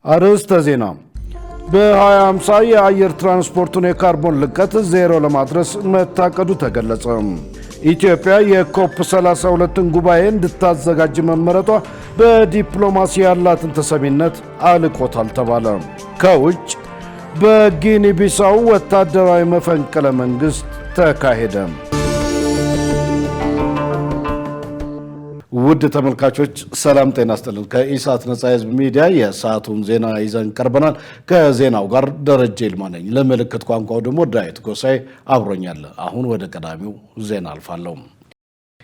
አርዕስተ ዜና። በ2050 የአየር ትራንስፖርቱን የካርቦን ልቀት ዜሮ ለማድረስ መታቀዱ ተገለጸ። ኢትዮጵያ የኮፕ 32ን ጉባኤ እንድታዘጋጅ መመረጧ በዲፕሎማሲ ያላትን ተሰሚነት አልቆታል ተባለ። ከውጭ በጊኒ ቢሳው ወታደራዊ መፈንቅለ መንግስት ተካሄደ። ውድ ተመልካቾች ሰላም ጤና ይስጥልን። ከኢሳት ነጻ ህዝብ ሚዲያ የሰዓቱን ዜና ይዘን ቀርበናል። ከዜናው ጋር ደረጀ ይልማ ነኝ። ለምልክት ቋንቋው ደግሞ ዳዊት ጎሳይ አብሮኛል። አሁን ወደ ቀዳሚው ዜና አልፋለሁ።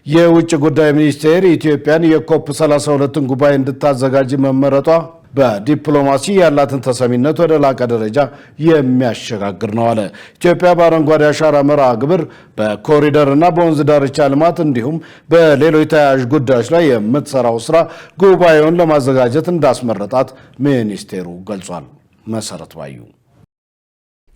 የውጭ ጉዳይ ሚኒስቴር ኢትዮጵያን የኮፕ 32ን ጉባኤ እንድታዘጋጅ መመረጧ በዲፕሎማሲ ያላትን ተሰሚነት ወደ ላቀ ደረጃ የሚያሸጋግር ነው አለ። ኢትዮጵያ በአረንጓዴ አሻራ መርሃ ግብር በኮሪደርና በወንዝ ዳርቻ ልማት እንዲሁም በሌሎች ተያያዥ ጉዳዮች ላይ የምትሰራው ስራ ጉባኤውን ለማዘጋጀት እንዳስመረጣት ሚኒስቴሩ ገልጿል። መሰረት ባዩ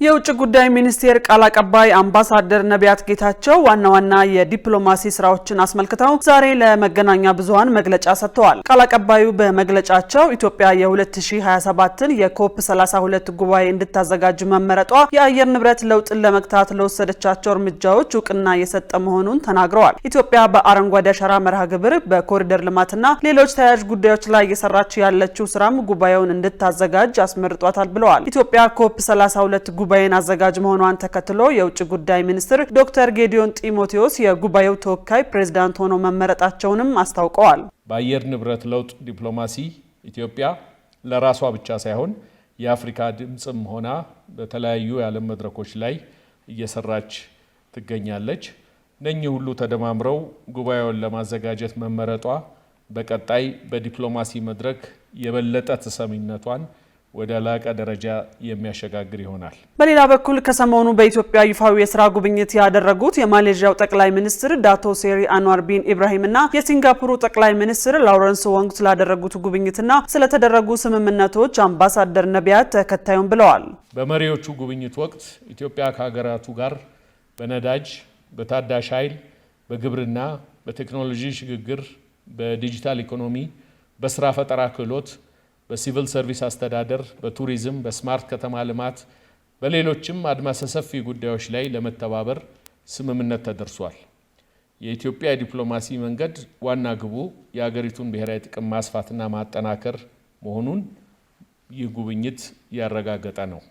የውጭ ጉዳይ ሚኒስቴር ቃል አቀባይ አምባሳደር ነቢያት ጌታቸው ዋና የዲፕሎማሲ ስራዎችን አስመልክተው ዛሬ ለመገናኛ ብዙሃን መግለጫ ሰጥተዋል። ቃል አቀባዩ በመግለጫቸው ኢትዮጵያ የ2027ን የኮፕ 32 ጉባኤ እንድታዘጋጅ መመረጧ የአየር ንብረት ለውጥን ለመግታት ለወሰደቻቸው እርምጃዎች እውቅና የሰጠ መሆኑን ተናግረዋል። ኢትዮጵያ በአረንጓዴ አሻራ መርሃ ግብር በኮሪደር ልማትና ሌሎች ተያያዥ ጉዳዮች ላይ እየሰራች ያለችው ስራም ጉባኤውን እንድታዘጋጅ አስመርጧታል ብለዋል። ኢትዮጵያ ኮፕ 32 ጉባኤን አዘጋጅ መሆኗን ተከትሎ የውጭ ጉዳይ ሚኒስትር ዶክተር ጌዲዮን ጢሞቴዎስ የጉባኤው ተወካይ ፕሬዝዳንት ሆነው መመረጣቸውንም አስታውቀዋል። በአየር ንብረት ለውጥ ዲፕሎማሲ ኢትዮጵያ ለራሷ ብቻ ሳይሆን የአፍሪካ ድምጽም ሆና በተለያዩ የዓለም መድረኮች ላይ እየሰራች ትገኛለች። እነኚህ ሁሉ ተደማምረው ጉባኤውን ለማዘጋጀት መመረጧ በቀጣይ በዲፕሎማሲ መድረክ የበለጠ ተሰሚነቷን ወደ ላቀ ደረጃ የሚያሸጋግር ይሆናል። በሌላ በኩል ከሰሞኑ በኢትዮጵያ ይፋዊ የስራ ጉብኝት ያደረጉት የማሌዥያው ጠቅላይ ሚኒስትር ዳቶ ሴሪ አንዋር ቢን ኢብራሂምና የሲንጋፖሩ ጠቅላይ ሚኒስትር ላውረንስ ወንግ ስላደረጉት ጉብኝትና ስለተደረጉ ስምምነቶች አምባሳደር ነቢያት ተከታዩን ብለዋል። በመሪዎቹ ጉብኝት ወቅት ኢትዮጵያ ከሀገራቱ ጋር በነዳጅ፣ በታዳሽ ኃይል፣ በግብርና፣ በቴክኖሎጂ ሽግግር፣ በዲጂታል ኢኮኖሚ፣ በስራ ፈጠራ ክህሎት፣ በሲቪል ሰርቪስ አስተዳደር፣ በቱሪዝም፣ በስማርት ከተማ ልማት፣ በሌሎችም አድማሰ ሰፊ ጉዳዮች ላይ ለመተባበር ስምምነት ተደርሷል። የኢትዮጵያ የዲፕሎማሲ መንገድ ዋና ግቡ የሀገሪቱን ብሔራዊ ጥቅም ማስፋትና ማጠናከር መሆኑን ይህ ጉብኝት ያረጋገጠ ነው።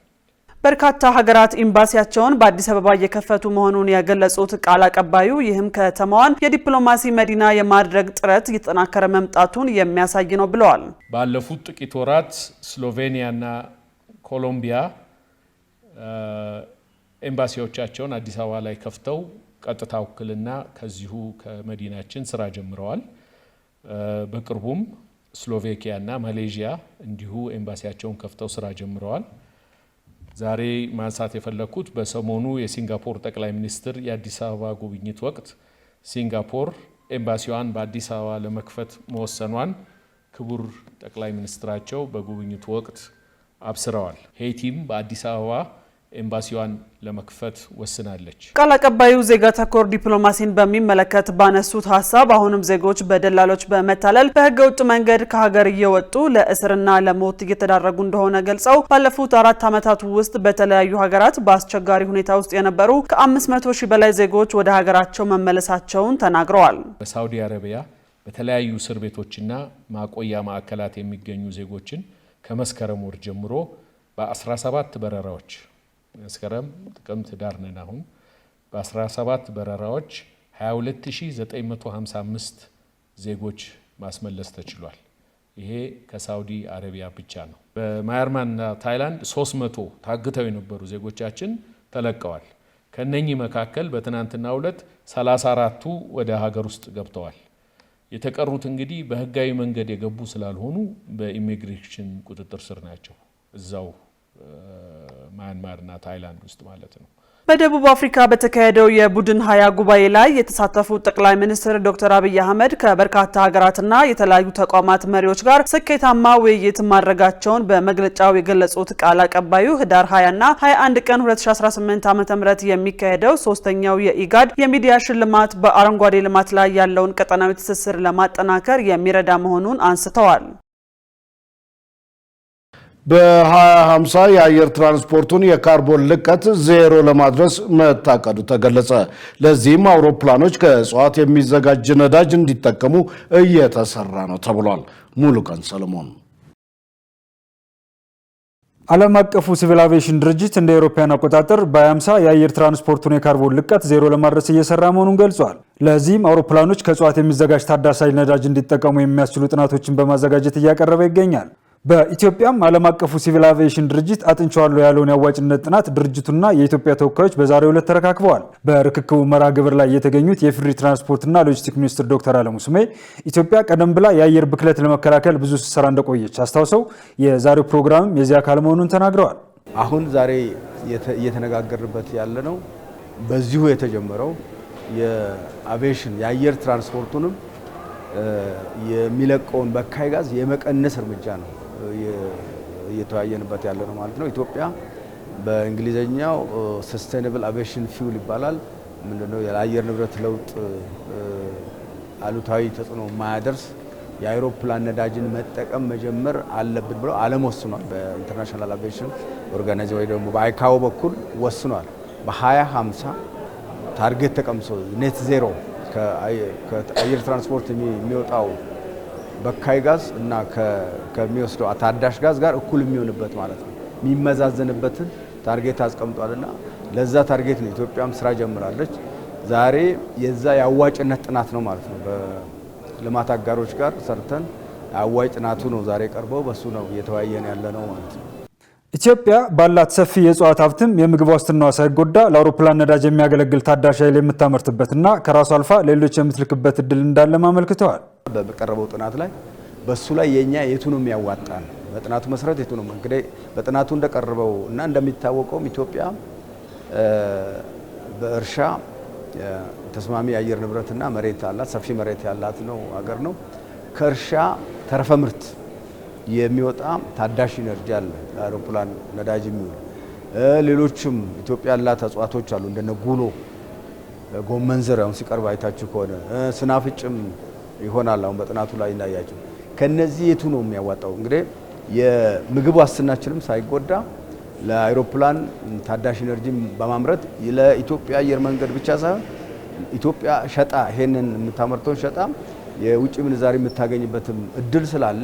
በርካታ ሀገራት ኤምባሲያቸውን በአዲስ አበባ እየከፈቱ መሆኑን የገለጹት ቃል አቀባዩ ይህም ከተማዋን የዲፕሎማሲ መዲና የማድረግ ጥረት እየተጠናከረ መምጣቱን የሚያሳይ ነው ብለዋል። ባለፉት ጥቂት ወራት ስሎቬኒያና ኮሎምቢያ ኤምባሲዎቻቸውን አዲስ አበባ ላይ ከፍተው ቀጥታ ውክልና ከዚሁ ከመዲናችን ስራ ጀምረዋል። በቅርቡም ስሎቬኪያና ማሌዥያ እንዲሁ ኤምባሲያቸውን ከፍተው ስራ ጀምረዋል። ዛሬ ማንሳት የፈለኩት በሰሞኑ የሲንጋፖር ጠቅላይ ሚኒስትር የአዲስ አበባ ጉብኝት ወቅት ሲንጋፖር ኤምባሲዋን በአዲስ አበባ ለመክፈት መወሰኗን ክቡር ጠቅላይ ሚኒስትራቸው በጉብኝቱ ወቅት አብስረዋል። ሄይቲም በአዲስ አበባ ኤምባሲዋን ለመክፈት ወስናለች። ቃል አቀባዩ ዜጋ ተኮር ዲፕሎማሲን በሚመለከት ባነሱት ሀሳብ አሁንም ዜጎች በደላሎች በመታለል በህገወጥ መንገድ ከሀገር እየወጡ ለእስርና ለሞት እየተዳረጉ እንደሆነ ገልጸው ባለፉት 4 ዓመታት ውስጥ በተለያዩ ሀገራት በአስቸጋሪ ሁኔታ ውስጥ የነበሩ ከ500 ሺህ በላይ ዜጎች ወደ ሀገራቸው መመለሳቸውን ተናግረዋል። በሳውዲ አረቢያ በተለያዩ እስር ቤቶችና ማቆያ ማዕከላት የሚገኙ ዜጎችን ከመስከረም ወር ጀምሮ በ17 በረራዎች መስከረም፣ ጥቅምት፣ ዳር ነን አሁን በ17 በረራዎች 22955 ዜጎች ማስመለስ ተችሏል። ይሄ ከሳውዲ አረቢያ ብቻ ነው። በማያርማንና ታይላንድ 300 ታግተው የነበሩ ዜጎቻችን ተለቀዋል። ከነኚህ መካከል በትናንትናው ዕለት 34ቱ ወደ ሀገር ውስጥ ገብተዋል። የተቀሩት እንግዲህ በህጋዊ መንገድ የገቡ ስላልሆኑ በኢሚግሬሽን ቁጥጥር ስር ናቸው እዛው ማያንማርና ታይላንድ ውስጥ ማለት ነው። በደቡብ አፍሪካ በተካሄደው የቡድን 20 ጉባኤ ላይ የተሳተፉት ጠቅላይ ሚኒስትር ዶክተር አብይ አህመድ ከበርካታ ሀገራትና የተለያዩ ተቋማት መሪዎች ጋር ስኬታማ ውይይት ማድረጋቸውን በመግለጫው የገለጹት ቃል አቀባዩ ህዳር 20 እና 21 ቀን 2018 ዓ.ም የሚካሄደው 3ኛው የኢጋድ የሚዲያ ሽልማት በአረንጓዴ ልማት ላይ ያለውን ቀጠናዊ ትስስር ለማጠናከር የሚረዳ መሆኑን አንስተዋል። በ2050 የአየር ትራንስፖርቱን የካርቦን ልቀት ዜሮ ለማድረስ መታቀዱ ተገለጸ። ለዚህም አውሮፕላኖች ከእጽዋት የሚዘጋጅ ነዳጅ እንዲጠቀሙ እየተሰራ ነው ተብሏል። ሙሉቀን ሰለሞን። ዓለም አቀፉ ሲቪል አቪዬሽን ድርጅት እንደ አውሮፓውያን አቆጣጠር በ2050 የአየር ትራንስፖርቱን የካርቦን ልቀት ዜሮ ለማድረስ እየሰራ መሆኑን ገልጿል። ለዚህም አውሮፕላኖች ከእጽዋት የሚዘጋጅ ታዳሳይ ነዳጅ እንዲጠቀሙ የሚያስችሉ ጥናቶችን በማዘጋጀት እያቀረበ ይገኛል። በኢትዮጵያም ዓለም አቀፉ ሲቪል አቪዬሽን ድርጅት አጥንቻለሁ ያለውን የአዋጭነት ጥናት ድርጅቱና የኢትዮጵያ ተወካዮች በዛሬው ዕለት ተረካክበዋል። በርክክቡ መርሃ ግብር ላይ የተገኙት የኢፌዴሪ ትራንስፖርትና ሎጂስቲክስ ሚኒስትር ዶክተር አለሙ ስሜ ኢትዮጵያ ቀደም ብላ የአየር ብክለት ለመከላከል ብዙ ስትሰራ እንደቆየች አስታውሰው የዛሬው ፕሮግራምም የዚህ አካል መሆኑን ተናግረዋል። አሁን ዛሬ እየተነጋገርበት ያለነው በዚሁ የተጀመረው የአቪዬሽን የአየር ትራንስፖርቱንም የሚለቀውን በካይ ጋዝ የመቀነስ እርምጃ ነው እየተወያየንበት ያለ ነው ማለት ነው። ኢትዮጵያ በእንግሊዘኛው ሰስቴይነብል አቪዬሽን ፊውል ይባላል። ምንድነው? የአየር ንብረት ለውጥ አሉታዊ ተጽዕኖ የማያደርስ የአውሮፕላን ነዳጅን መጠቀም መጀመር አለብን ብሎ ዓለም ወስኗል። በኢንተርናሽናል አቪዬሽን ኦርጋናይዜሽን ወይ ደግሞ በአይካኦ በኩል ወስኗል። በ2050 ታርጌት ተቀምሶ ኔት ዜሮ ከአየር ትራንስፖርት የሚወጣው በካይ ጋዝ እና ከሚወስደው ታዳሽ ጋዝ ጋር እኩል የሚሆንበት ማለት ነው የሚመዛዘንበትን ታርጌት አስቀምጧልና ለዛ ታርጌት ነው ኢትዮጵያም ስራ ጀምራለች። ዛሬ የዛ የአዋጭነት ጥናት ነው ማለት ነው። በልማት አጋሮች ጋር ሰርተን አዋጭ ጥናቱ ነው ዛሬ ቀርበው በሱ ነው እየተወያየን ያለ ነው ማለት ነው። ኢትዮጵያ ባላት ሰፊ የእጽዋት ሀብትም የምግብ ዋስትናዋ ሳይጎዳ ለአውሮፕላን ነዳጅ የሚያገለግል ታዳሽ ኃይል የምታመርትበትና ከራሱ አልፋ ሌሎች የምትልክበት እድል እንዳለም አመልክተዋል። በቀረበው ጥናት ላይ በሱ ላይ የኛ የቱ ነው የሚያዋጣን? በጥናቱ መሰረት የቱ ነው እንግዲህ በጥናቱ እንደቀረበው እና እንደሚታወቀው ኢትዮጵያ በእርሻ ተስማሚ የአየር ንብረትና መሬት አላት፣ ሰፊ መሬት ያላት ነው ሀገር ነው። ከእርሻ ተረፈ ምርት የሚወጣ ታዳሽ ኢነርጂ አለ ለአውሮፕላን ነዳጅ የሚውል ሌሎችም ኢትዮጵያ ያላት እጽዋቶች አሉ እንደነ ጉሎ፣ ጎመን ዘር አሁን ሲቀርብ አይታችሁ ከሆነ ስናፍጭም ይሆናል። አሁን በጥናቱ ላይ እንዳያችሁ ከነዚህ የቱ ነው የሚያዋጣው? እንግዲህ የምግብ ዋስትናችንም ሳይጎዳ ለአውሮፕላን ታዳሽ ኢነርጂ በማምረት ለኢትዮጵያ አየር መንገድ ብቻ ሳይሆን ኢትዮጵያ ሸጣ ይሄንን የምታመርተውን ሸጣ የውጭ ምንዛሪ የምታገኝበትም እድል ስላለ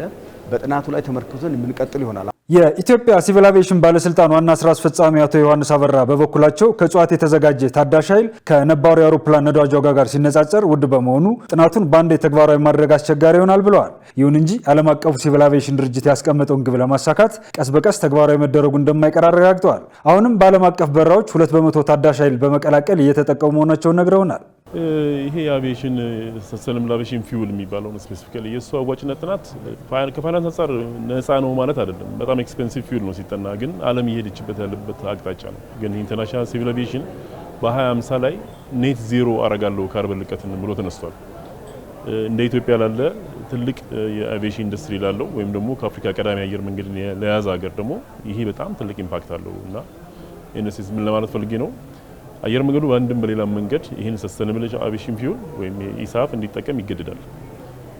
በጥናቱ ላይ ተመርኩዘን የምንቀጥል ይሆናል። የኢትዮጵያ ሲቪል አቪዬሽን ባለስልጣን ዋና ስራ አስፈጻሚ አቶ ዮሐንስ አበራ በበኩላቸው ከእጽዋት የተዘጋጀ ታዳሽ ኃይል ከነባሩ የአውሮፕላን ነዳጅ ዋጋ ጋር ሲነጻጸር ውድ በመሆኑ ጥናቱን በአንድ ተግባራዊ ማድረግ አስቸጋሪ ይሆናል ብለዋል። ይሁን እንጂ ዓለም አቀፉ ሲቪል አቪዬሽን ድርጅት ያስቀመጠውን ግብ ለማሳካት ቀስ በቀስ ተግባራዊ መደረጉ እንደማይቀር አረጋግጠዋል። አሁንም በዓለም አቀፍ በረራዎች 2% ታዳሽ ኃይል በመቀላቀል እየተጠቀሙ መሆናቸውን ነግረውናል። ይሄ የአቪዬሽን ሰስተይነብል አቪዬሽን ፊውል የሚባለው ስፔሲፊካሊ የሱ አዋጭነት ጥናት ከፋይናንስ አንጻር ነፃ ነው ማለት አይደለም። በጣም ኤክስፔንሲቭ ፊውል ነው ሲጠና፣ ግን ዓለም እየሄደችበት ያለበት አቅጣጫ ነው። ግን ኢንተርናሽናል ሲቪል አቪዬሽን በ2050 ላይ ኔት ዜሮ አረጋለሁ ካርበን ልቀትን ብሎ ተነስቷል። እንደ ኢትዮጵያ ላለ ትልቅ የአቪዬሽን ኢንዱስትሪ ላለው ወይም ደግሞ ከአፍሪካ ቀዳሚ አየር መንገድን ለያዘ ሀገር ደግሞ ይሄ በጣም ትልቅ ኢምፓክት አለው እና ኢነሲስ ምን ለማለት ፈልጌ ነው አየር መንገዱ በአንድም በሌላ መንገድ ይህን ሰስተይነብል አቪዬሽን ፊውል ወይም ኢሳፍ እንዲጠቀም ይገደዳል።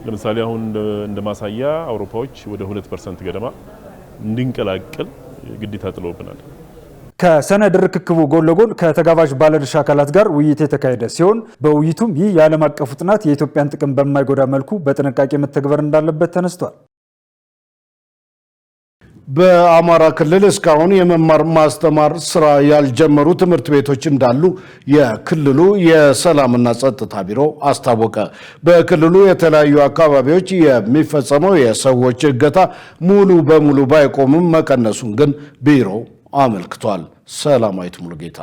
ለምሳሌ አሁን እንደ ማሳያ አውሮፓዎች ወደ 2% ገደማ እንድንቀላቀል ግዴታ ጥለውብናል። ከሰነድ ርክክቡ ጎን ለጎን ከተጋባዥ ባለድርሻ አካላት ጋር ውይይት የተካሄደ ሲሆን በውይይቱም ይህ የዓለም አቀፉ ጥናት የኢትዮጵያን ጥቅም በማይጎዳ መልኩ በጥንቃቄ መተግበር እንዳለበት ተነስቷል። በአማራ ክልል እስካሁን የመማር ማስተማር ስራ ያልጀመሩ ትምህርት ቤቶች እንዳሉ የክልሉ የሰላምና ጸጥታ ቢሮ አስታወቀ። በክልሉ የተለያዩ አካባቢዎች የሚፈጸመው የሰዎች እገታ ሙሉ በሙሉ ባይቆምም መቀነሱን ግን ቢሮው አመልክቷል። ሰላማዊት ሙሉጌታ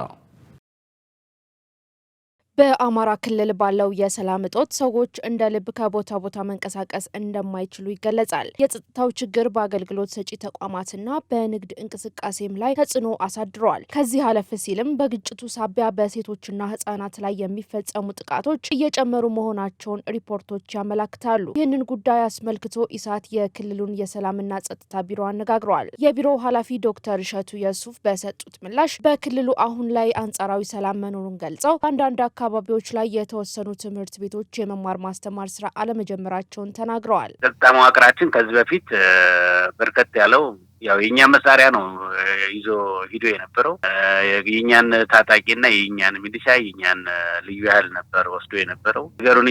በአማራ ክልል ባለው የሰላም እጦት ሰዎች እንደ ልብ ከቦታ ቦታ መንቀሳቀስ እንደማይችሉ ይገለጻል። የጸጥታው ችግር በአገልግሎት ሰጪ ተቋማትና በንግድ እንቅስቃሴም ላይ ተጽዕኖ አሳድሯል። ከዚህ አለፍ ሲልም በግጭቱ ሳቢያ በሴቶችና ሕጻናት ላይ የሚፈጸሙ ጥቃቶች እየጨመሩ መሆናቸውን ሪፖርቶች ያመላክታሉ። ይህንን ጉዳይ አስመልክቶ ኢሳት የክልሉን የሰላምና ጸጥታ ቢሮ አነጋግረዋል። የቢሮው ኃላፊ ዶክተር እሸቱ የሱፍ በሰጡት ምላሽ በክልሉ አሁን ላይ አንጻራዊ ሰላም መኖሩን ገልጸው አንዳንድ አካባቢዎች ላይ የተወሰኑ ትምህርት ቤቶች የመማር ማስተማር ስራ አለመጀመራቸውን ተናግረዋል። ጸጥታ መዋቅራችን ከዚህ በፊት በርከት ያለው ያው የኛ መሳሪያ ነው ይዞ ሂዶ የነበረው የኛን ታጣቂና የኛን ሚሊሻ የኛን ልዩ ኃይል ነበር ወስዶ የነበረው። ነገሩን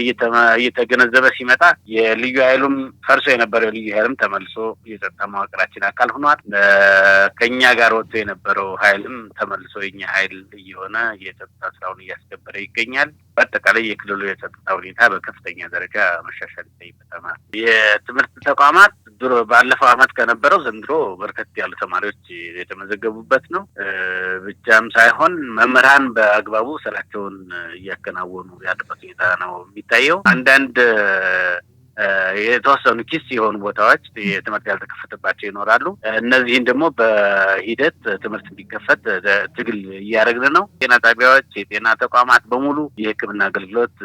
እየተገነዘበ ሲመጣ የልዩ ኃይሉም ፈርሶ የነበረው ልዩ ኃይልም ተመልሶ የጸጥታ መዋቅራችን አካል ሆኗል። ከኛ ጋር ወጥቶ የነበረው ኃይልም ተመልሶ የኛ ኃይል እየሆነ የጸጥታ ስራውን እያስከበረ ይገኛል። በአጠቃላይ የክልሉ የጸጥታ ሁኔታ በከፍተኛ ደረጃ መሻሻል ይታይበታል። የትምህርት ተቋማት ድሮ ባለፈው ዓመት ከነበረው ዘንድሮ በርከት ያሉ ተማሪዎች የተመዘገቡበት ነው። ብቻም ሳይሆን መምህራን በአግባቡ ስራቸውን እያከናወኑ ያለበት ሁኔታ ነው የሚታየው። አንዳንድ የተወሰኑ ኪስ የሆኑ ቦታዎች የትምህርት ያልተከፈተባቸው ይኖራሉ። እነዚህን ደግሞ በሂደት ትምህርት እንዲከፈት ትግል እያደረግን ነው። ጤና ጣቢያዎች፣ የጤና ተቋማት በሙሉ የሕክምና አገልግሎት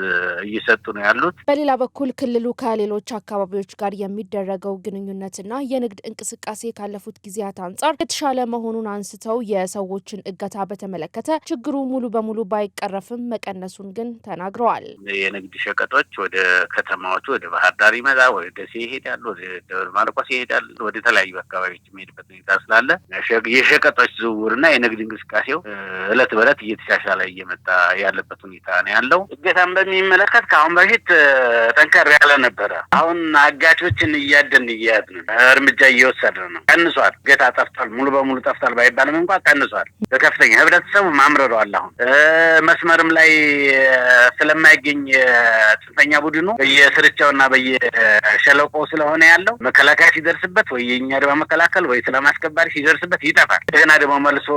እየሰጡ ነው ያሉት። በሌላ በኩል ክልሉ ከሌሎች አካባቢዎች ጋር የሚደረገው ግንኙነትና የንግድ እንቅስቃሴ ካለፉት ጊዜያት አንጻር የተሻለ መሆኑን አንስተው የሰዎችን እገታ በተመለከተ ችግሩ ሙሉ በሙሉ ባይቀረፍም መቀነሱን ግን ተናግረዋል። የንግድ ሸቀጦች ወደ ከተማዎቹ ወደ ባህር ዳር ይመጣል፣ ወደ ደሴ ይሄዳል፣ ወደ ደብረ ማርቆስ ይሄዳል፣ ወደ ተለያዩ አካባቢዎች የሚሄድበት ሁኔታ ስላለ የሸቀጦች ዝውውርና የንግድ እንቅስቃሴው እለት በእለት እየተሻሻለ እየመጣ ያለበት ሁኔታ ነው ያለው። እገታን በሚመለከት ከአሁን በፊት ጠንከር ያለ ነበረ። አሁን አጋቾችን እያደን እየያዝን እርምጃ እየወሰድን ነው። ቀንሷል። እገታ ጠፍቷል፣ ሙሉ በሙሉ ጠፍቷል ባይባልም እንኳን ቀንሷል። በከፍተኛ ህብረተሰቡ ማምረሯል። አሁን መስመርም ላይ ስለማይገኝ ጽንፈኛ ቡድኑ በየስርቻውና በየሸለቆ ስለሆነ ያለው መከላከያ ሲደርስበት ወይ የኛ ድማ መከላከል ወይ ስለማስከባሪ ሲደርስበት ይጠፋል። እንደገና ደግሞ መልሶ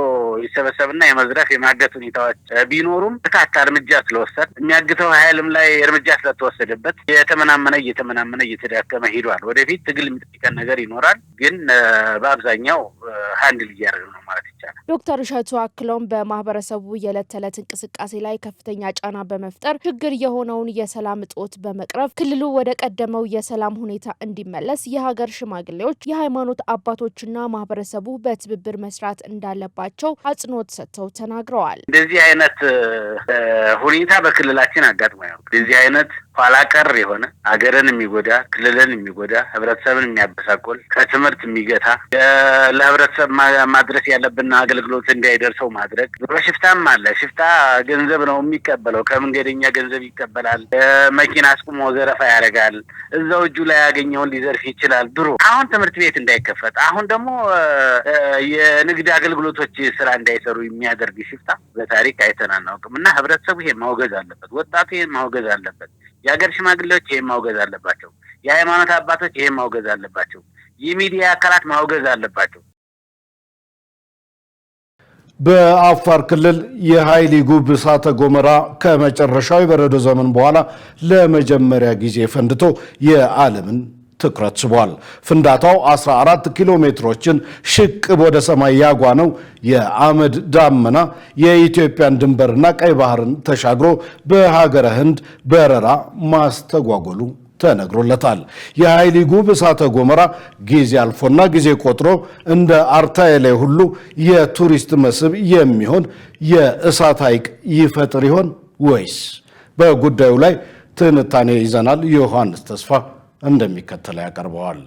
ይሰበሰብና የመዝረፍ የማገት ሁኔታዎች ቢኖሩም በርካታ እርምጃ ስለወሰድ የሚያግተው ኃይልም ላይ እርምጃ ስለተወሰደበት እየተመናመነ እየተዳከመ ሄዷል። ወደፊት ትግል የሚጠይቀን ነገር ይኖራል፣ ግን በአብዛኛው ሃንድል እያደረግን ነው ማለት ይቻላል። ዶክተር እሸቱ አክለውም በማህበረሰቡ የዕለት ተዕለት እንቅስቃሴ ላይ ከፍተኛ ጫና በመፍጠር ችግር የሆነውን የሰላም እጦት በመቅረፍ ክልሉ ወደ ቀደመው የሰላም ሁኔታ እንዲመለስ የሀገር ሽማግሌዎች፣ የሃይማኖት አባቶችና ማህበረሰቡ በትብብር መስራት እንዳለባቸው አጽንኦት ሰጥተው ተናግረዋል። እንደዚህ አይነት ሁኔታ በክልላችን አጋጥሞ ያው እንደዚህ አይነት ኋላ ቀር የሆነ ሀገርን የሚጎዳ ክልልን የሚጎዳ ህብረተሰብን የሚያበሳቆል ከትምህርት የሚገታ ለህብረተሰብ ማድረስ ያለብን አገልግሎት እንዳይደርሰው ማድረግ። ሽፍታም አለ። ሽፍታ ገንዘብ ነው የሚቀበለው። ከመንገደኛ ገንዘብ ይቀበላል። መኪና አስቁሞ ዘረፋ ያደርጋል። እዛው እጁ ላይ ያገኘውን ሊዘርፍ ይችላል። ድሮ አሁን ትምህርት ቤት እንዳይከፈት፣ አሁን ደግሞ የንግድ አገልግሎቶች ስራ እንዳይሰሩ የሚያደርግ ሽፍታ በታሪክ አይተን አናውቅም። እና ህብረተሰቡ ይሄን ማውገዝ አለበት። ወጣቱ ይሄን ማውገዝ አለበት። የሀገር ሽማግሌዎች ይሄን ማውገዝ አለባቸው። የሃይማኖት አባቶች ይሄን ማውገዝ አለባቸው። የሚዲያ አካላት ማውገዝ አለባቸው። በአፋር ክልል የኃይሊ ጉብ እሳተ ገሞራ ከመጨረሻው የበረዶ ዘመን በኋላ ለመጀመሪያ ጊዜ ፈንድቶ የዓለምን ትኩረት ስቧል። ፍንዳታው 14 ኪሎ ሜትሮችን ሽቅብ ወደ ሰማይ ያጓነው የአመድ ዳመና የኢትዮጵያን ድንበርና ቀይ ባህርን ተሻግሮ በሀገረ ህንድ በረራ ማስተጓጎሉ ተነግሮለታል። የኃይሊ ጉብ እሳተ ገሞራ ጊዜ አልፎና ጊዜ ቆጥሮ እንደ አርታኤሌ ሁሉ የቱሪስት መስህብ የሚሆን የእሳት ሐይቅ ይፈጥር ይሆን ወይስ? በጉዳዩ ላይ ትንታኔ ይዘናል። ዮሐንስ ተስፋ እንደሚከተለው ያቀርበዋል።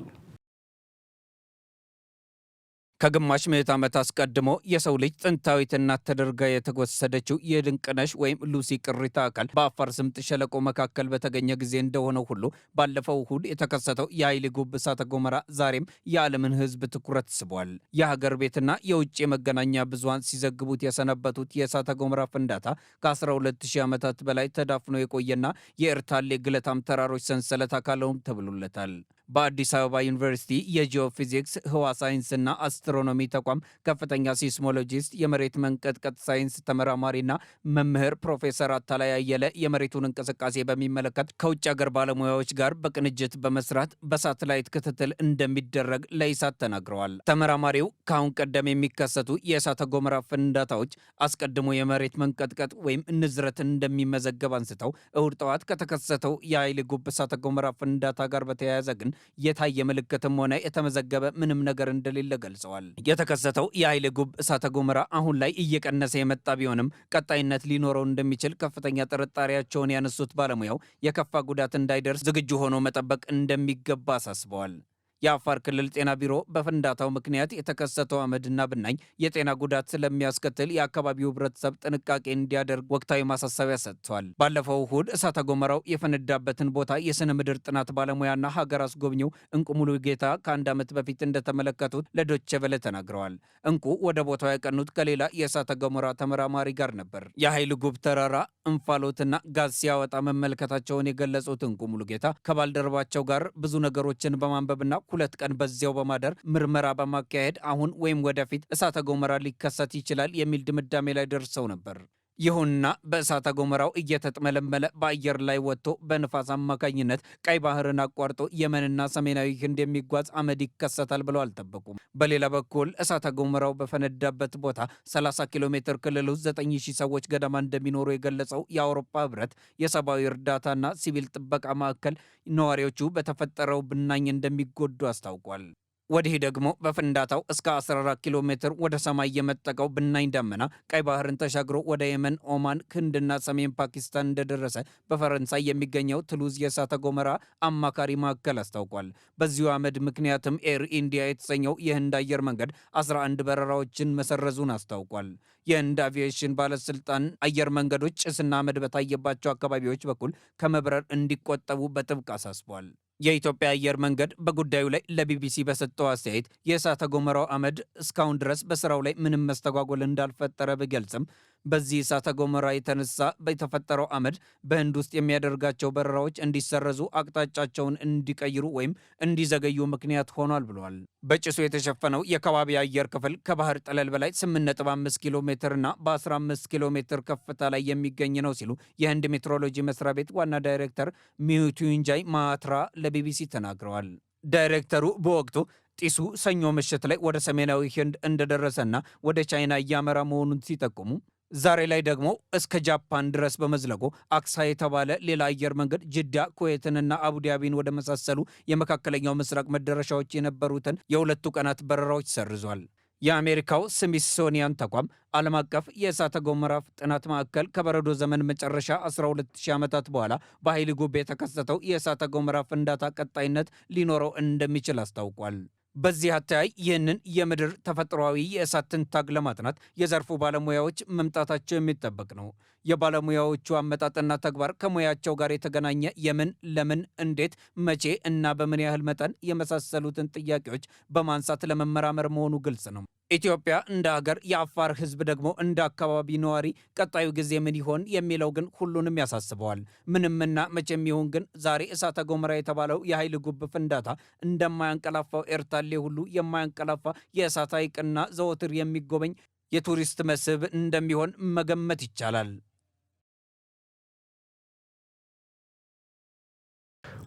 ከግማሽ ምዕተ ዓመት አስቀድሞ የሰው ልጅ ጥንታዊት እናት ተደርጋ የተወሰደችው የድንቅነሽ ወይም ሉሲ ቅሪተ አካል በአፋር ስምጥ ሸለቆ መካከል በተገኘ ጊዜ እንደሆነው ሁሉ ባለፈው እሁድ የተከሰተው የኃይሊ ጉብ እሳተ ገሞራ ዛሬም የዓለምን ሕዝብ ትኩረት ስቧል። የሀገር ቤትና የውጭ የመገናኛ ብዙሃን ሲዘግቡት የሰነበቱት የእሳተ ገሞራ ፍንዳታ ከ12000 ዓመታት በላይ ተዳፍኖ የቆየና የኤርታሌ ግለታም ተራሮች ሰንሰለት አካለውም ተብሎለታል። በአዲስ አበባ ዩኒቨርሲቲ የጂኦፊዚክስ ህዋ ሳይንስና አስትሮኖሚ ተቋም ከፍተኛ ሲስሞሎጂስት የመሬት መንቀጥቀጥ ሳይንስ ተመራማሪና መምህር ፕሮፌሰር አታላይ አየለ የመሬቱን እንቅስቃሴ በሚመለከት ከውጭ ሀገር ባለሙያዎች ጋር በቅንጅት በመስራት በሳተላይት ክትትል እንደሚደረግ ለኢሳት ተናግረዋል። ተመራማሪው ከአሁን ቀደም የሚከሰቱ የእሳተ ገሞራ ፍንዳታዎች አስቀድሞ የመሬት መንቀጥቀጥ ወይም ንዝረት እንደሚመዘገብ አንስተው እሁድ ጠዋት ከተከሰተው የኃይሊ ጉብ እሳተ ገሞራ ፍንዳታ ጋር በተያያዘ ግን የታየ ምልክትም ሆነ የተመዘገበ ምንም ነገር እንደሌለ ገልጸዋል። የተከሰተው የኃይሊ ጉብ እሳተ ገሞራ አሁን ላይ እየቀነሰ የመጣ ቢሆንም ቀጣይነት ሊኖረው እንደሚችል ከፍተኛ ጥርጣሬያቸውን ያነሱት ባለሙያው የከፋ ጉዳት እንዳይደርስ ዝግጁ ሆኖ መጠበቅ እንደሚገባ አሳስበዋል። የአፋር ክልል ጤና ቢሮ በፍንዳታው ምክንያት የተከሰተው አመድና ብናኝ የጤና ጉዳት ስለሚያስከትል የአካባቢው ህብረተሰብ ጥንቃቄ እንዲያደርግ ወቅታዊ ማሳሰቢያ ሰጥቷል። ባለፈው እሁድ እሳተ ገሞራው የፈነዳበትን ቦታ የስነ ምድር ጥናት ባለሙያና ሀገር አስጎብኚው እንቁ ሙሉጌታ ከ1 ዓመት በፊት እንደተመለከቱት ለዶቼ ቬለ ተናግረዋል። እንቁ ወደ ቦታው ያቀኑት ከሌላ የእሳተ ገሞራ ተመራማሪ ጋር ነበር። የኃይል ጉብ ተራራ እንፋሎትና ጋዝ ሲያወጣ መመልከታቸውን የገለጹት እንቁ ሙሉጌታ ከባልደረባቸው ጋር ብዙ ነገሮችን በማንበብና 2 ቀን በዚያው በማደር ምርመራ በማካሄድ አሁን ወይም ወደፊት እሳተ ገሞራ ሊከሰት ይችላል የሚል ድምዳሜ ላይ ደርሰው ነበር። ይሁንና በእሳተ ገሞራው እየተጥመለመለ በአየር ላይ ወጥቶ በንፋስ አማካኝነት ቀይ ባህርን አቋርጦ የመንና ሰሜናዊ ህንድ የሚጓዝ አመድ ይከሰታል ብለው አልጠበቁም። በሌላ በኩል እሳተ ገሞራው በፈነዳበት ቦታ 30 ኪሎ ሜትር ክልል ውስጥ 9000 ሰዎች ገደማ እንደሚኖሩ የገለጸው የአውሮፓ ህብረት የሰብአዊ እርዳታና ሲቪል ጥበቃ ማዕከል ነዋሪዎቹ በተፈጠረው ብናኝ እንደሚጎዱ አስታውቋል። ወዲህ ደግሞ በፍንዳታው እስከ 14 ኪሎ ሜትር ወደ ሰማይ የመጠቀው ብናኝ ደመና ቀይ ባህርን ተሻግሮ ወደ የመን፣ ኦማን፣ ህንድና ሰሜን ፓኪስታን እንደደረሰ በፈረንሳይ የሚገኘው ትሉዝ የእሳተ ገሞራ አማካሪ ማዕከል አስታውቋል። በዚሁ አመድ ምክንያትም ኤር ኢንዲያ የተሰኘው የህንድ አየር መንገድ 11 በረራዎችን መሰረዙን አስታውቋል። የህንድ አቪዬሽን ባለስልጣን አየር መንገዶች ጭስና አመድ በታየባቸው አካባቢዎች በኩል ከመብረር እንዲቆጠቡ በጥብቅ አሳስቧል። የኢትዮጵያ አየር መንገድ በጉዳዩ ላይ ለቢቢሲ በሰጠው አስተያየት የእሳተ ገሞራው አመድ እስካሁን ድረስ በስራው ላይ ምንም መስተጓጎል እንዳልፈጠረ ቢገልጽም በዚህ እሳተ ገሞራ የተነሳ በተፈጠረው አመድ በህንድ ውስጥ የሚያደርጋቸው በረራዎች እንዲሰረዙ አቅጣጫቸውን እንዲቀይሩ ወይም እንዲዘገዩ ምክንያት ሆኗል ብሏል። በጭሱ የተሸፈነው የከባቢ አየር ክፍል ከባህር ጠለል በላይ 8.5 ኪሎ ሜትር እና በ15 ኪሎ ሜትር ከፍታ ላይ የሚገኝ ነው ሲሉ የህንድ ሜትሮሎጂ መስሪያ ቤት ዋና ዳይሬክተር ሚቱንጃይ ማትራ ለቢቢሲ ተናግረዋል። ዳይሬክተሩ በወቅቱ ጢሱ ሰኞ ምሽት ላይ ወደ ሰሜናዊ ህንድ እንደደረሰና ወደ ቻይና እያመራ መሆኑን ሲጠቁሙ ዛሬ ላይ ደግሞ እስከ ጃፓን ድረስ በመዝለቁ አክሳ የተባለ ሌላ አየር መንገድ ጅዳ፣ ኩዌትንና አቡዳቢን ወደ መሳሰሉ የመካከለኛው ምስራቅ መዳረሻዎች የነበሩትን የ2 ቀናት በረራዎች ሰርዟል። የአሜሪካው ስሚሶኒያን ተቋም ዓለም አቀፍ የእሳተ ገሞራ ጥናት ማዕከል ከበረዶ ዘመን መጨረሻ 12000 ዓመታት በኋላ በኃይል ጉብ የተከሰተው የእሳተ ገሞራ ፍንዳታ ቀጣይነት ሊኖረው እንደሚችል አስታውቋል። በዚህ አተያይ ይህንን የምድር ተፈጥሯዊ የእሳት ትንታግ ለማጥናት የዘርፉ ባለሙያዎች መምጣታቸው የሚጠበቅ ነው። የባለሙያዎቹ አመጣጥና ተግባር ከሙያቸው ጋር የተገናኘ የምን፣ ለምን፣ እንዴት፣ መቼ እና በምን ያህል መጠን የመሳሰሉትን ጥያቄዎች በማንሳት ለመመራመር መሆኑ ግልጽ ነው። ኢትዮጵያ እንደ ሀገር፣ የአፋር ህዝብ ደግሞ እንደ አካባቢ ነዋሪ ቀጣዩ ጊዜ ምን ይሆን የሚለው ግን ሁሉንም ያሳስበዋል። ምንምና መቼም ይሁን ግን ዛሬ እሳተ ገሞራ የተባለው የኃይል ጉብ ፍንዳታ እንደማያንቀላፋው ኤርታሌ ሁሉ የማያንቀላፋ የእሳት ሐይቅና ዘወትር የሚጎበኝ የቱሪስት መስህብ እንደሚሆን መገመት ይቻላል።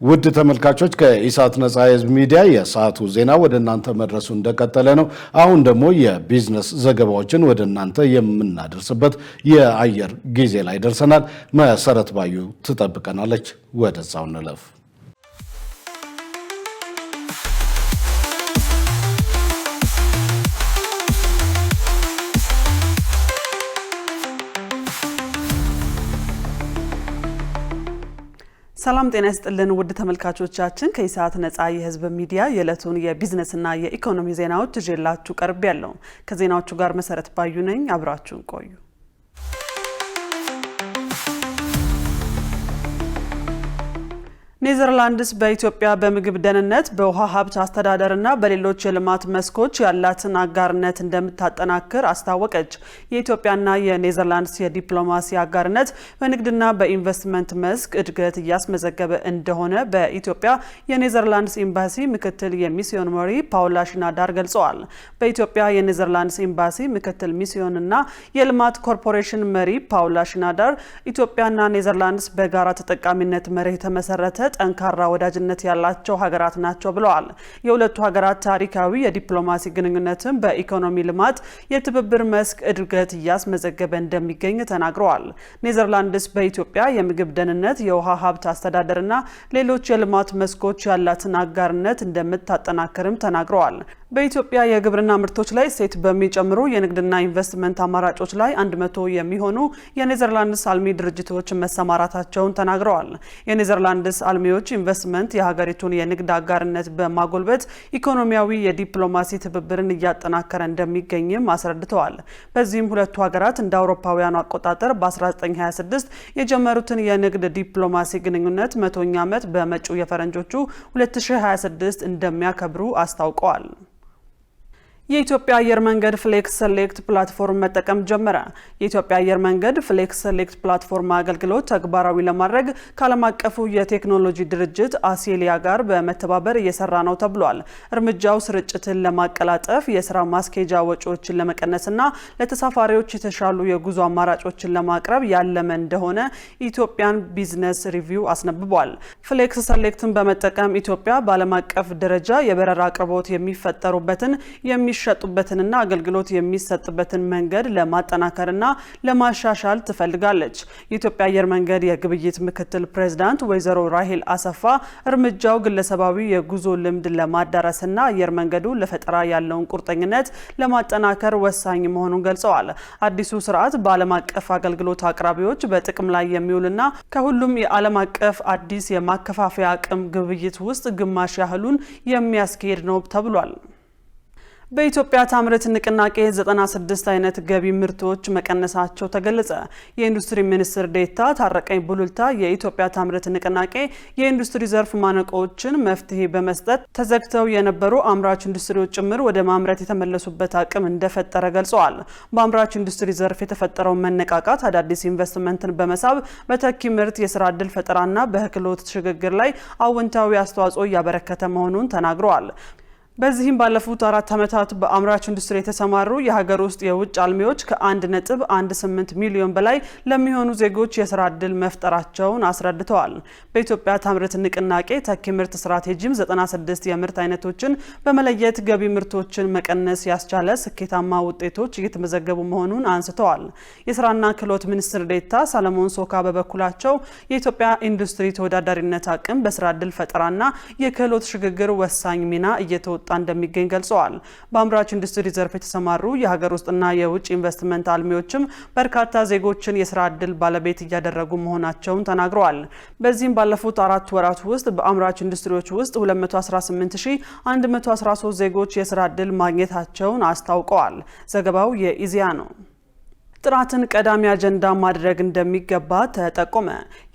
ውድ ተመልካቾች ከኢሳት ነጻ የህዝብ ሚዲያ የሰዓቱ ዜና ወደ እናንተ መድረሱ እንደቀጠለ ነው። አሁን ደግሞ የቢዝነስ ዘገባዎችን ወደ እናንተ የምናደርስበት የአየር ጊዜ ላይ ደርሰናል። መሰረት ባዩ ትጠብቀናለች። ወደዛው እንለፍ። ሰላም ጤና ይስጥልን ውድ ተመልካቾቻችን፣ ከኢሳት ነጻ የህዝብ ሚዲያ የዕለቱን የቢዝነስና የኢኮኖሚ ዜናዎች ይዤላችሁ ቀርቤያለሁ። ከዜናዎቹ ጋር መሰረት ባዩ ነኝ። አብራችሁን ቆዩ። ኔዘርላንድስ በኢትዮጵያ በምግብ ደህንነት፣ በውሃ ሀብት አስተዳደርና በሌሎች የልማት መስኮች ያላትን አጋርነት እንደምታጠናክር አስታወቀች። የኢትዮጵያና የኔዘርላንድስ የዲፕሎማሲ አጋርነት በንግድና በኢንቨስትመንት መስክ እድገት እያስመዘገበ እንደሆነ በኢትዮጵያ የኔዘርላንድስ ኤምባሲ ምክትል የሚስዮን መሪ ፓውላ ሽናዳር ገልጸዋል። በኢትዮጵያ የኔዘርላንድስ ኤምባሲ ምክትል ሚስዮንና የልማት ኮርፖሬሽን መሪ ፓውላ ሽናዳር ኢትዮጵያና ኔዘርላንድስ በጋራ ተጠቃሚነት መርህ የተመሰረተ ጠንካራ ወዳጅነት ያላቸው ሀገራት ናቸው ብለዋል። የሁለቱ ሀገራት ታሪካዊ የዲፕሎማሲ ግንኙነትም በኢኮኖሚ ልማት የትብብር መስክ እድገት እያስመዘገበ እንደሚገኝ ተናግረዋል። ኔዘርላንድስ በኢትዮጵያ የምግብ ደህንነት፣ የውሃ ሀብት አስተዳደርና ሌሎች የልማት መስኮች ያላትን አጋርነት እንደምታጠናክርም ተናግረዋል። በኢትዮጵያ የግብርና ምርቶች ላይ እሴት በሚጨምሩ የንግድና ኢንቨስትመንት አማራጮች ላይ 100 የሚሆኑ የኔዘርላንድስ አልሚ ድርጅቶች መሰማራታቸውን ተናግረዋል። የኔዘርላንድስ አልሚዎች ኢንቨስትመንት የሀገሪቱን የንግድ አጋርነት በማጎልበት ኢኮኖሚያዊ የዲፕሎማሲ ትብብርን እያጠናከረ እንደሚገኝም አስረድተዋል። በዚህም ሁለቱ ሀገራት እንደ አውሮፓውያኑ አቆጣጠር በ1926 የጀመሩትን የንግድ ዲፕሎማሲ ግንኙነት 100ኛ ዓመት በመጪው የፈረንጆቹ 2026 እንደሚያከብሩ አስታውቀዋል። የኢትዮጵያ አየር መንገድ ፍሌክስ ሴሌክት ፕላትፎርም መጠቀም ጀመረ። የኢትዮጵያ አየር መንገድ ፍሌክስ ሴሌክት ፕላትፎርም አገልግሎት ተግባራዊ ለማድረግ ከዓለም አቀፉ የቴክኖሎጂ ድርጅት አሴሊያ ጋር በመተባበር እየሰራ ነው ተብሏል። እርምጃው ስርጭትን ለማቀላጠፍ፣ የስራ ማስኬጃ ወጪዎችን ለመቀነስና ለተሳፋሪዎች የተሻሉ የጉዞ አማራጮችን ለማቅረብ ያለመ እንደሆነ ኢትዮጵያን ቢዝነስ ሪቪው አስነብቧል። ፍሌክስ ሴሌክትን በመጠቀም ኢትዮጵያ በዓለም አቀፍ ደረጃ የበረራ አቅርቦት የሚፈጠሩበትን የሚሸጡበትንና አገልግሎት የሚሰጥበትን መንገድ ለማጠናከርና ለማሻሻል ትፈልጋለች። የኢትዮጵያ አየር መንገድ የግብይት ምክትል ፕሬዝዳንት ወይዘሮ ራሄል አሰፋ እርምጃው ግለሰባዊ የጉዞ ልምድ ለማዳረስና አየር መንገዱ ለፈጠራ ያለውን ቁርጠኝነት ለማጠናከር ወሳኝ መሆኑን ገልጸዋል። አዲሱ ስርዓት በዓለም አቀፍ አገልግሎት አቅራቢዎች በጥቅም ላይ የሚውልና ከሁሉም የዓለም አቀፍ አዲስ የማከፋፈያ አቅም ግብይት ውስጥ ግማሽ ያህሉን የሚያስኬድ ነው ተብሏል። በኢትዮጵያ ታምርት ንቅናቄ 96 አይነት ገቢ ምርቶች መቀነሳቸው ተገለጸ። የኢንዱስትሪ ሚኒስትር ዴኤታ ታረቀኝ ቡሉልታ የኢትዮጵያ ታምርት ንቅናቄ የኢንዱስትሪ ዘርፍ ማነቆችን መፍትሄ በመስጠት ተዘግተው የነበሩ አምራች ኢንዱስትሪዎች ጭምር ወደ ማምረት የተመለሱበት አቅም እንደፈጠረ ገልጸዋል። በአምራች ኢንዱስትሪ ዘርፍ የተፈጠረው መነቃቃት አዳዲስ ኢንቨስትመንትን በመሳብ በተኪ ምርት የስራ ዕድል ፈጠራና በክህሎት ሽግግር ላይ አዎንታዊ አስተዋጽኦ እያበረከተ መሆኑን ተናግረዋል። በዚህም ባለፉት 4 ዓመታት በአምራች ኢንዱስትሪ የተሰማሩ የሀገር ውስጥ የውጭ አልሚዎች ከ1.18 ሚሊዮን በላይ ለሚሆኑ ዜጎች የስራ ዕድል መፍጠራቸውን አስረድተዋል። በኢትዮጵያ ታምርት ንቅናቄ ተኪ ምርት ስትራቴጂም 96 የምርት አይነቶችን በመለየት ገቢ ምርቶችን መቀነስ ያስቻለ ስኬታማ ውጤቶች እየተመዘገቡ መሆኑን አንስተዋል። የስራና ክህሎት ሚኒስትር ዴኤታ ሰለሞን ሶካ በበኩላቸው የኢትዮጵያ ኢንዱስትሪ ተወዳዳሪነት አቅም በስራ ዕድል ፈጠራና የክህሎት ሽግግር ወሳኝ ሚና እየተወጣ እንደሚገኝ ገልጸዋል። በአምራች ኢንዱስትሪ ዘርፍ የተሰማሩ የሀገር ውስጥና የውጭ ኢንቨስትመንት አልሚዎችም በርካታ ዜጎችን የስራ ዕድል ባለቤት እያደረጉ መሆናቸውን ተናግረዋል። በዚህም ባለፉት 4 ወራት ውስጥ በአምራች ኢንዱስትሪዎች ውስጥ 218113 ዜጎች የስራ ዕድል ማግኘታቸውን አስታውቀዋል። ዘገባው የኢዜአ ነው። ጥራትን ቀዳሚ አጀንዳ ማድረግ እንደሚገባ ተጠቆመ።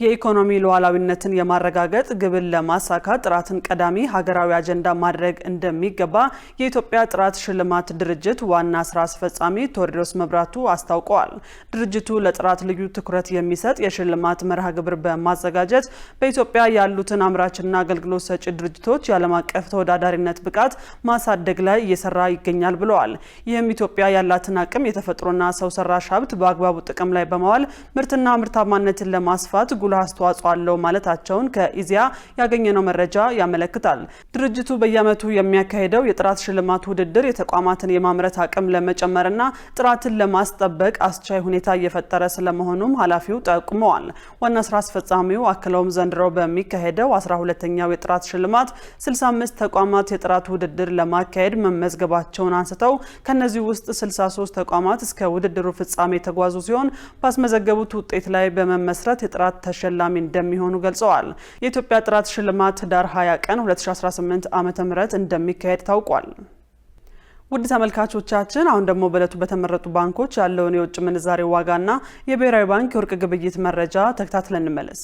የኢኮኖሚ ሉዓላዊነትን የማረጋገጥ ግብን ለማሳካት ጥራትን ቀዳሚ ሀገራዊ አጀንዳ ማድረግ እንደሚገባ የኢትዮጵያ ጥራት ሽልማት ድርጅት ዋና ስራ አስፈጻሚ ቴዎድሮስ መብራቱ አስታውቀዋል። ድርጅቱ ለጥራት ልዩ ትኩረት የሚሰጥ የሽልማት መርሃ ግብር በማዘጋጀት በኢትዮጵያ ያሉትን አምራችና አገልግሎት ሰጪ ድርጅቶች የዓለም አቀፍ ተወዳዳሪነት ብቃት ማሳደግ ላይ እየሰራ ይገኛል ብለዋል። ይህም ኢትዮጵያ ያላትን አቅም የተፈጥሮና ሰው ሰራሽ ሀብት በአግባቡ ጥቅም ላይ በማዋል ምርትና ምርታማነትን ለማስፋት ጉልህ አስተዋጽኦ አለው ማለታቸውን ከኢዜአ ያገኘነው መረጃ ያመለክታል። ድርጅቱ በየዓመቱ የሚያካሄደው የጥራት ሽልማት ውድድር የተቋማትን የማምረት አቅም ለመጨመርና ጥራትን ለማስጠበቅ አስቻይ ሁኔታ እየፈጠረ ስለመሆኑም ኃላፊው ጠቁመዋል። ዋና ስራ አስፈጻሚው አክለውም ዘንድሮ በሚካሄደው 12ኛው የጥራት ሽልማት 65 ተቋማት የጥራት ውድድር ለማካሄድ መመዝገባቸውን አንስተው ከነዚህ ውስጥ 63 ተቋማት እስከ ውድድሩ ፍጻሜ የተጓዙ ሲሆን ባስመዘገቡት ውጤት ላይ በመመስረት የጥራት ተሸላሚ እንደሚሆኑ ገልጸዋል። የኢትዮጵያ ጥራት ሽልማት ህዳር 20 ቀን 2018 ዓ.ም እንደሚካሄድ ታውቋል። ውድ ተመልካቾቻችን አሁን ደግሞ በዕለቱ በተመረጡ ባንኮች ያለውን የውጭ ምንዛሬ ዋጋና የብሔራዊ ባንክ የወርቅ ግብይት መረጃ ተከታትለን እንመለስ።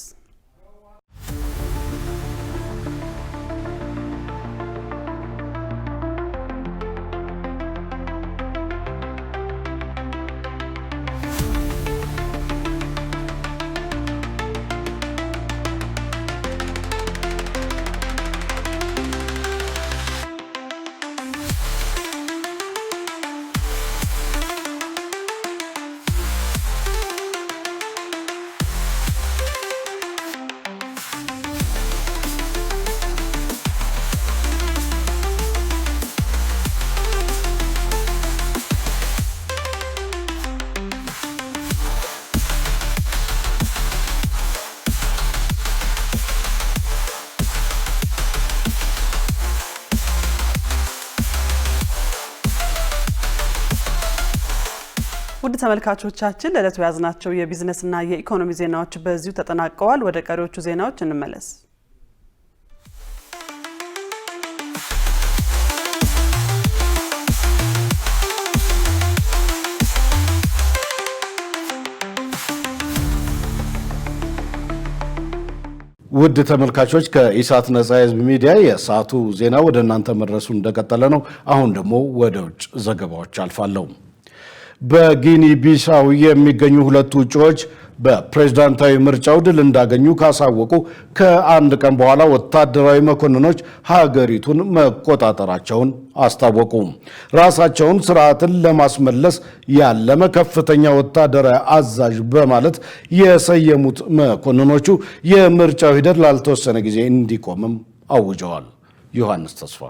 ውድ ተመልካቾቻችን ለዕለቱ ያዝናቸው የቢዝነስና የኢኮኖሚ ዜናዎች በዚሁ ተጠናቀዋል። ወደ ቀሪዎቹ ዜናዎች እንመለስ። ውድ ተመልካቾች ከኢሳት ነጻ ህዝብ ሚዲያ የሰዓቱ ዜና ወደ እናንተ መድረሱ እንደቀጠለ ነው። አሁን ደግሞ ወደ ውጭ ዘገባዎች አልፋለሁ። በጊኒ ቢሳው የሚገኙ ሁለቱ እጩዎች በፕሬዝዳንታዊ ምርጫው ድል እንዳገኙ ካሳወቁ ከአንድ ቀን በኋላ ወታደራዊ መኮንኖች ሀገሪቱን መቆጣጠራቸውን አስታወቁ። ራሳቸውን ስርዓትን ለማስመለስ ያለመ ከፍተኛ ወታደራዊ አዛዥ በማለት የሰየሙት መኮንኖቹ የምርጫው ሂደት ላልተወሰነ ጊዜ እንዲቆምም አውጀዋል። ዮሐንስ ተስፋ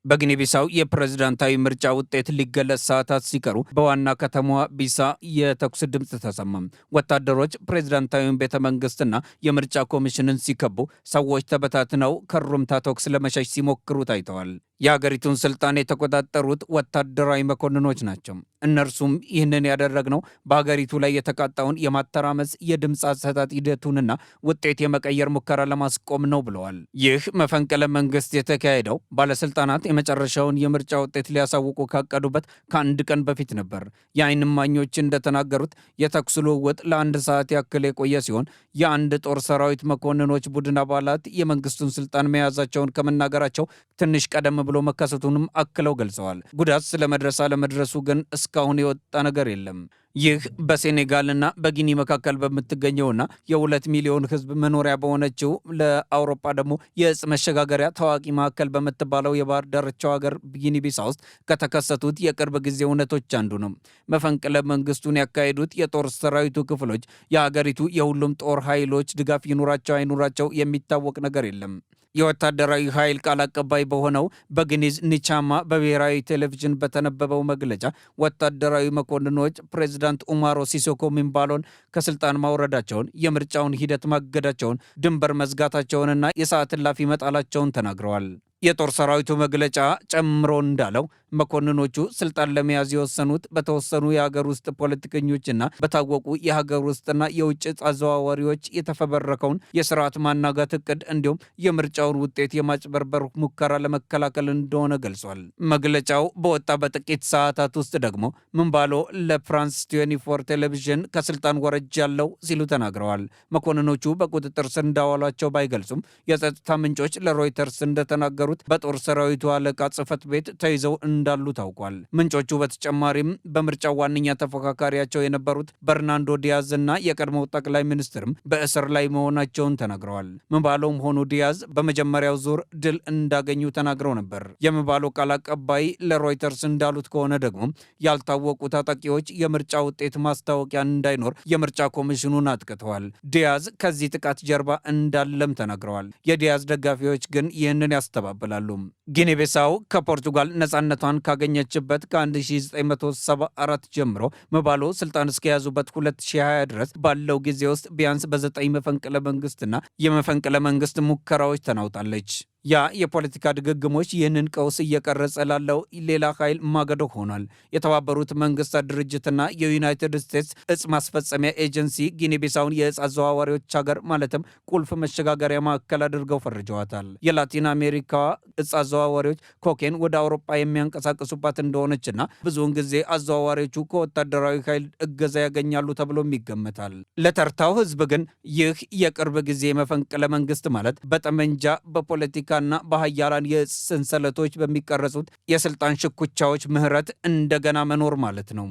በጊኒ ቢሳው የፕሬዝዳንታዊ ምርጫ ውጤት ሊገለጽ ሰዓታት ሲቀሩ በዋና ከተማዋ ቢሳ የተኩስ ድምፅ ተሰማም። ወታደሮች ፕሬዝዳንታዊውን ቤተ መንግስትና የምርጫ ኮሚሽንን ሲከቡ፣ ሰዎች ተበታትነው ከሩምታ ተኩስ ለመሸሽ ሲሞክሩ ታይተዋል። የሀገሪቱን ስልጣን የተቆጣጠሩት ወታደራዊ መኮንኖች ናቸው። እነርሱም ይህንን ያደረግነው በሀገሪቱ ላይ የተቃጣውን የማተራመስ የድምፅ አሰጣጥ ሂደቱንና ውጤት የመቀየር ሙከራ ለማስቆም ነው ብለዋል። ይህ መፈንቅለ መንግስት የተካሄደው ባለስልጣናት የመጨረሻውን የምርጫ ውጤት ሊያሳውቁ ካቀዱበት ከአንድ ቀን በፊት ነበር። የዓይን እማኞች እንደተናገሩት የተኩስ ልውውጥ ለ1 ሰዓት ያክል የቆየ ሲሆን የአንድ ጦር ሰራዊት መኮንኖች ቡድን አባላት የመንግስቱን ስልጣን መያዛቸውን ከመናገራቸው ትንሽ ቀደም ብሎ መከሰቱንም አክለው ገልጸዋል። ጉዳት ስለመድረስ አለመድረሱ ግን እስካሁን የወጣ ነገር የለም። ይህ በሴኔጋልና በጊኒ መካከል በምትገኘውና የ2 ሚሊዮን ህዝብ መኖሪያ በሆነችው ለአውሮፓ ደግሞ የእጽ መሸጋገሪያ ታዋቂ ማዕከል በምትባለው የባህር ዳርቻው ሀገር ጊኒ ቢሳ ውስጥ ከተከሰቱት የቅርብ ጊዜ እውነቶች አንዱ ነው። መፈንቅለ መንግስቱን ያካሄዱት የጦር ሰራዊቱ ክፍሎች የሀገሪቱ የሁሉም ጦር ኃይሎች ድጋፍ ይኑራቸው አይኑራቸው የሚታወቅ ነገር የለም። የወታደራዊ ኃይል ቃል አቀባይ በሆነው በግኒዝ ኒቻማ በብሔራዊ ቴሌቪዥን በተነበበው መግለጫ ወታደራዊ መኮንኖች ፕሬዝዳንት ኡማሮ ሲሶኮ ሚምባሎን ከስልጣን ማውረዳቸውን፣ የምርጫውን ሂደት ማገዳቸውን፣ ድንበር መዝጋታቸውንና የሰዓት እላፊ መጣላቸውን ተናግረዋል። የጦር ሰራዊቱ መግለጫ ጨምሮ እንዳለው መኮንኖቹ ስልጣን ለመያዝ የወሰኑት በተወሰኑ የሀገር ውስጥ ፖለቲከኞችና በታወቁ የሀገር ውስጥና የውጭ አዘዋዋሪዎች የተፈበረከውን የስርዓት ማናጋት እቅድ እንዲሁም የምርጫውን ውጤት የማጭበርበር ሙከራ ለመከላከል እንደሆነ ገልጿል። መግለጫው በወጣ በጥቂት ሰዓታት ውስጥ ደግሞ ምንባሎ ለፍራንስ 24 ቴሌቪዥን ከስልጣን ወረጅ ያለው ሲሉ ተናግረዋል። መኮንኖቹ በቁጥጥር ስር እንዳዋሏቸው ባይገልጹም የጸጥታ ምንጮች ለሮይተርስ እንደተናገሩ በጦር ሰራዊቱ አለቃ ጽህፈት ቤት ተይዘው እንዳሉ ታውቋል። ምንጮቹ በተጨማሪም በምርጫው ዋነኛ ተፎካካሪያቸው የነበሩት በርናንዶ ዲያዝ እና የቀድሞው ጠቅላይ ሚኒስትርም በእስር ላይ መሆናቸውን ተናግረዋል። ምባሎም ሆኑ ዲያዝ በመጀመሪያው ዙር ድል እንዳገኙ ተናግረው ነበር። የምባሎ ቃል አቀባይ ለሮይተርስ እንዳሉት ከሆነ ደግሞ ያልታወቁ ታጣቂዎች የምርጫ ውጤት ማስታወቂያ እንዳይኖር የምርጫ ኮሚሽኑን አጥቅተዋል። ዲያዝ ከዚህ ጥቃት ጀርባ እንዳለም ተናግረዋል። የዲያዝ ደጋፊዎች ግን ይህንን ያስተባብላሉ። ጊኒ ቢሳው ከፖርቱጋል ነጻነቷን ካገኘችበት ከ1974 ጀምሮ ምባሎ ስልጣን እስከያዙበት 2020 ድረስ ባለው ጊዜ ውስጥ ቢያንስ በ9 መፈንቅለ መንግስትና የመፈንቅለ መንግስት ሙከራዎች ተናውጣለች። ያ የፖለቲካ ድግግሞች ይህንን ቀውስ እየቀረጸ ላለው ሌላ ኃይል ማገዶ ሆኗል። የተባበሩት መንግስታት ድርጅትና የዩናይትድ ስቴትስ እጽ ማስፈጸሚያ ኤጀንሲ ጊኒ ቢሳውን የእጽ አዘዋዋሪዎች ሀገር ማለትም ቁልፍ መሸጋገሪያ ማዕከል አድርገው ፈርጀዋታል። የላቲን አሜሪካ እጽ አዘዋዋሪዎች ኮኬን ወደ አውሮፓ የሚያንቀሳቅሱባት እንደሆነችና ብዙውን ጊዜ አዘዋዋሪዎቹ ከወታደራዊ ኃይል እገዛ ያገኛሉ ተብሎም ይገመታል። ለተርታው ህዝብ ግን ይህ የቅርብ ጊዜ መፈንቅለ መንግስት ማለት በጠመንጃ በፖለቲካ እና በሀያላን የሰንሰለቶች በሚቀረጹት የስልጣን ሽኩቻዎች ምህረት እንደገና መኖር ማለት ነው።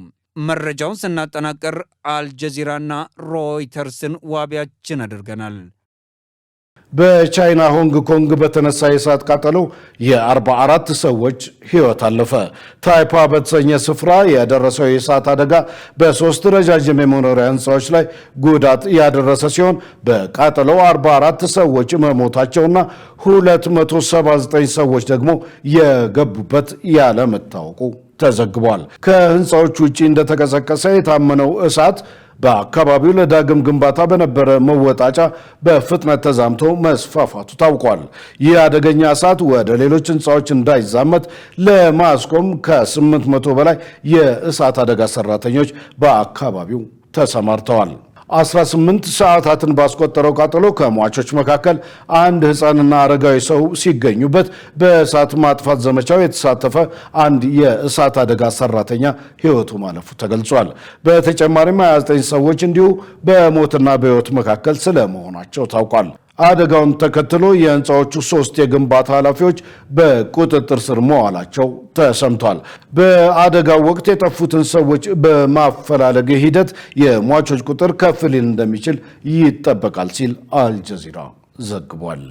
መረጃውን ስናጠናቀር አልጀዚራና ሮይተርስን ዋቢያችን አድርገናል። በቻይና ሆንግ ኮንግ በተነሳ የእሳት ቃጠሎ የ44 ሰዎች ህይወት አለፈ። ታይፓ በተሰኘ ስፍራ የደረሰው የእሳት አደጋ በ3 ረጃጅም የመኖሪያ ህንፃዎች ላይ ጉዳት ያደረሰ ሲሆን በቃጠሎው 44 ሰዎች መሞታቸውና 279 ሰዎች ደግሞ የገቡበት ያለመታወቁ ተዘግቧል። ከህንፃዎች ውጪ እንደተቀሰቀሰ የታመነው እሳት በአካባቢው ለዳግም ግንባታ በነበረ መወጣጫ በፍጥነት ተዛምቶ መስፋፋቱ ታውቋል። ይህ አደገኛ እሳት ወደ ሌሎች ህንፃዎች እንዳይዛመት ለማስቆም ከ800 በላይ የእሳት አደጋ ሰራተኞች በአካባቢው ተሰማርተዋል። 18 ሰዓታትን ባስቆጠረው ቃጠሎ ከሟቾች መካከል አንድ ህፃንና አረጋዊ ሰው ሲገኙበት በእሳት ማጥፋት ዘመቻው የተሳተፈ አንድ የእሳት አደጋ ሰራተኛ ህይወቱ ማለፉ ተገልጿል። በተጨማሪም 29 ሰዎች እንዲሁ በሞትና በህይወት መካከል ስለመሆናቸው ታውቋል። አደጋውን ተከትሎ የህንፃዎቹ 3 የግንባታ ኃላፊዎች በቁጥጥር ስር መዋላቸው ተሰምቷል። በአደጋው ወቅት የጠፉትን ሰዎች በማፈላለግ ሂደት የሟቾች ቁጥር ከፍ ሊል እንደሚችል ይጠበቃል ሲል አልጀዚራ ዘግቧል።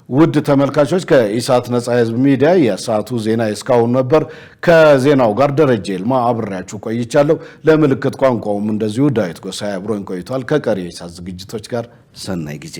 ውድ ተመልካቾች ከኢሳት ነጻ ህዝብ ሚዲያ የሰዓቱ ዜና እስካሁን ነበር። ከዜናው ጋር ደረጀ ይልማ አብሬያችሁ ቆይቻለሁ። ለምልክት ቋንቋውም እንደዚሁ ዳዊት ጎሳዬ አብሮኝ ቆይቷል። ከቀሪ የኢሳት ዝግጅቶች ጋር ሰናይ ጊዜ